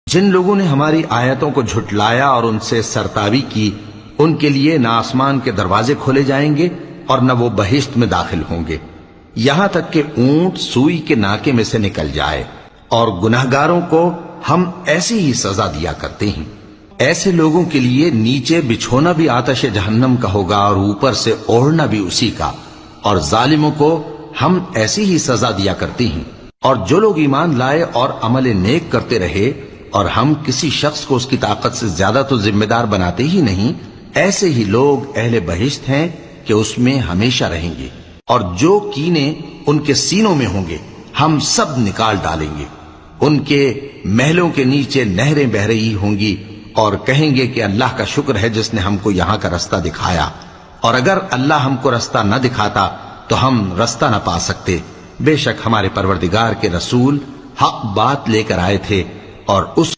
جن لوگوں نے ہماری آیتوں کو جھٹلایا اور ان سے سرتابی کی، ان کے لیے نہ آسمان کے دروازے کھولے جائیں گے اور نہ وہ بہشت میں داخل ہوں گے، یہاں تک کہ اونٹ سوئی کے ناکے میں سے نکل جائے، اور گناہگاروں کو ہم ایسی ہی سزا دیا کرتے ہیں۔ ایسے لوگوں کے لیے نیچے بچھونا بھی آتش جہنم کا ہوگا اور اوپر سے اوڑھنا بھی اسی کا، اور ظالموں کو ہم ایسی ہی سزا دیا کرتے ہیں۔ اور جو لوگ ایمان لائے اور عمل نیک کرتے رہے، اور ہم کسی شخص کو اس کی طاقت سے زیادہ تو ذمہ دار بناتے ہی نہیں، ایسے ہی لوگ اہل بہشت ہیں کہ اس میں ہمیشہ رہیں گے، اور جو کینے ان کے سینوں میں ہوں گے ہم سب نکال ڈالیں گے۔ ان کے محلوں کے نیچے نہریں بہہ رہی ہوں گی، اور کہیں گے کہ اللہ کا شکر ہے جس نے ہم کو یہاں کا رستہ دکھایا، اور اگر اللہ ہم کو رستہ نہ دکھاتا تو ہم رستہ نہ پا سکتے۔ بے شک ہمارے پروردگار کے رسول حق بات لے کر آئے تھے، اور اس